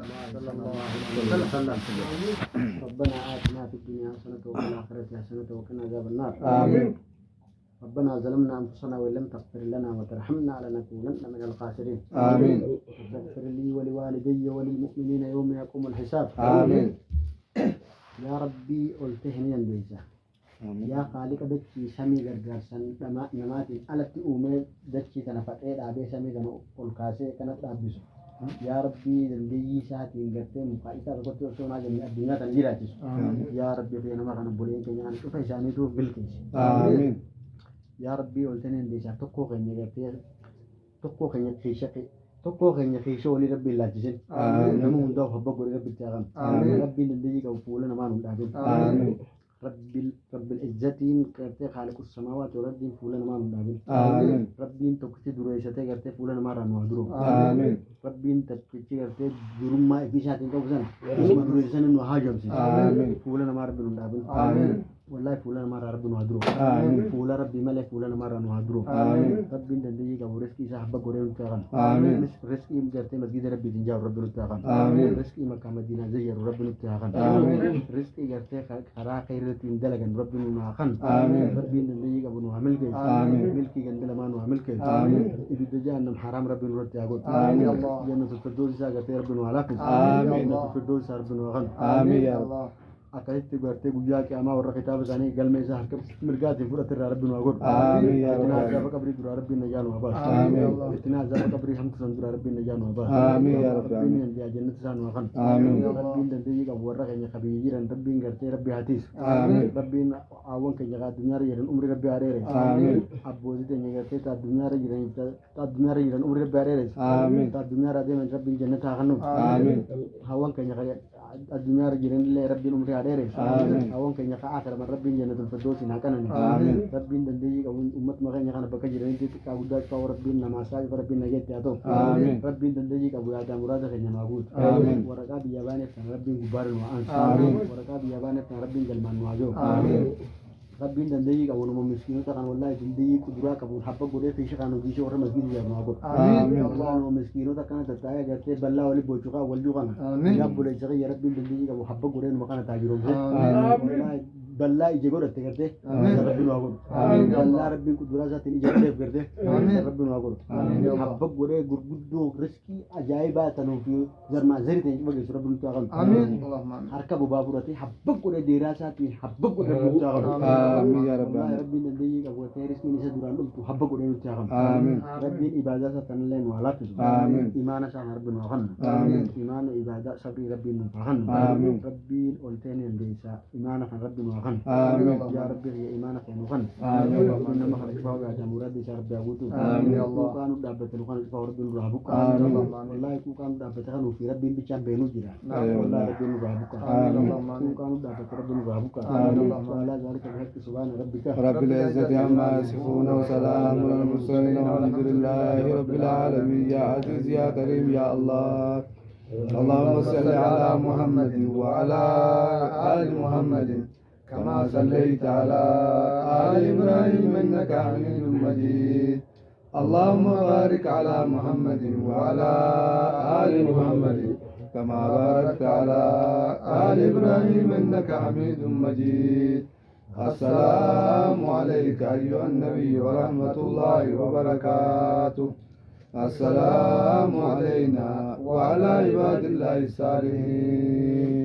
صلى الله عليه وسلم. ربنا آتنا في الدنيا حسنة وفي الآخرة حسنة وقنا عذاب النار. آمين. ربنا ظلمنا أنفسنا وإن لم تغفر لنا وترحمنا لنكونن من الخاسرين. آمين. اغفر لي ولوالدي وللمؤمنين يوم يقوم الحساب. آمين. يا ربي ألتهني أنديسا. يا خالق دتشي سمي غرغرسن نماتي ألتي أومي دتشي تنفتئ أبي سمي كانوا الكاسي كانت أبيسو. يا ربي دندي ساعتي غرتي مقايسة ركوتو سونا جميع الدنيا تنجيراتي. يا ربي فينا ما كان بولين كنيان شوف إيشاني تو بلكيش. آمين. يا ربي ألتهني أنديسا تكو خني غرتي تكو خني خيشة تكو خني خيشة ولي ربي الله جزين. آمين. نمو نداو حبك ولي ربي تيغان. ربي دندي كوفولا ما ندابين. آمين. رب العزتين كرتي خالق السماوات والأرض فولنا ما ندابين. آمين. ربين تكتي درويشتي كرتي فولنا ما رانو درو. آمين. ربين تكتي كرتي دروم ما إفيشاتين كوزن. اسم درويشان إنه حاجة بس. آمين. فولنا ما ربنا ندابين. آمين. والله فولنا ما ربنا درو. آمين. فولا ربي ملك فولنا ما رانو درو. آمين. ربين دندي كورسكي صاحب قرين تاعن. آمين. رزقي كرتي مسجد ربي تنجاو ربنا تاعن. آمين. رزقي مكان مدينة زير ربنا تاعن. آمين. رزقي كرتي خرا خير تندلكن ربنا ما خن. آمين. ربين دندي كابو عمل كي. آمين. ملكي كندل ما نو عمل كي. آمين. إذا تجاهنا حرام ربنا تاعن. آمين. جنة الفردوس كرتي ربنا علاقة. آمين. جنة الفردوس ربنا خن. آمين يا الله. أكيد تقولتي بوجا كأما ورا كتاب زاني قال ميزة هركب مرقات فرة ترى ربنا أقول. آمين يا رب. إتنا عذاب قبري درا ربنا جانو أباس. آمين. إتنا عذاب قبري هم كسان درا ربنا جانو أباس. آمين يا رب. ربنا ينجي جنة سانو أخن. آمين. ربنا دندي كبورة كني خبير ربنا قرتي ربي هاتيس. آمين. ربنا أول كني قاد الدنيا رجال عمر ربي عريرة. آمين. أبو زيد كني قرتي تا الدنيا رجال تا الدنيا رجال عمر ربي عريرة. آمين. تا الدنيا رادي من ربنا جنة أخنو. آمين. هون كني قاد الدنيا رجال اللي ربنا عمر عريرة. آمين. هون كني كآخر من ربنا جنة الفردوس هناكنا. آمين. ربنا دندي كون أمة مغني كنا بكجي رنتي كأوداك كأو ربنا نماساج ربنا جت ياتو. آمين. ربنا دندي كأبويا مراد كني معبود. آمين. وركاب يابانة ربنا كبار وأنس. آمين. وركاب يابانة ربنا جلمان واجو. آمين. ربنا دندي كون أمم مسكينة كان والله دندي كدرا كابون حبة قدرة فيش كانوا جيش ورا مسجد يا معبود. آمين. الله أمم مسكينة كانت تتايا جت بلا ولي بوجوكا والجوكنا. آمين. جاب بولا جاي يا ربنا دندي كابو حبة قدرة مكان تاجرهم. آمين. بلا يجيبوا رتكرته. آمين. ربنا أقول. آمين. بلا ربنا كدرا ذات يجيبوا رتكرته. آمين. ربنا أقول. آمين. حبة قدرة غربدو رزقي عجائبة تنوفي زرما زرت بقى ربنا تعالى. آمين. اللهم آمين. harka bubaaburati habba godhe deeraasaati habba godhe nutti haqamu. آمين يا رب. rabbiin dandeenye qabu ta'ee riskiin isa duraan dhuftu habba godhe nutti haqamu. آمين. rabbiin ibaadaa isaa tanillee nu haa laaffisu. آمين. imaana isaa harbi nu haa kennu. آمين. imaana ibaadaa sabrii rabbiin nu haa kennu. آمين. rabbiin ol ta'ee dandeessaa imaana kan rabbi nu haa kennu. آمين. yaa rabbi kiyya imaana kan nu kennu. آمين. rabbiin nama kana cufaa yaada muraadni isaa rabbi haa guutu. آمين. kuuqaa nu dhaabbate nu kana cufaa rabbiin nu haa buqqaa. آمين. wallaahi kuuqaa nu dhaabbate kanuu fi rabbiin bichaan beenuu jira. أيوة. wallaahi rabbiin nu haa buqqaa. آمين. كانوا دعوة ربنا وهبك. آمين. وعلى ذلك الحق سبحان ربك. رب العزة عما يصفون وسلام على المرسلين والحمد لله رب العالمين. يا عزيز يا كريم يا الله. اللهم صل على محمد وعلى آل محمد كما صليت على آل إبراهيم إنك حميد مجيد. اللهم بارك على محمد وعلى آل محمد كما باركت على آل إبراهيم إنك حميد مجيد. السلام عليك أيها النبي ورحمة الله وبركاته. السلام علينا وعلى عباد الله الصالحين.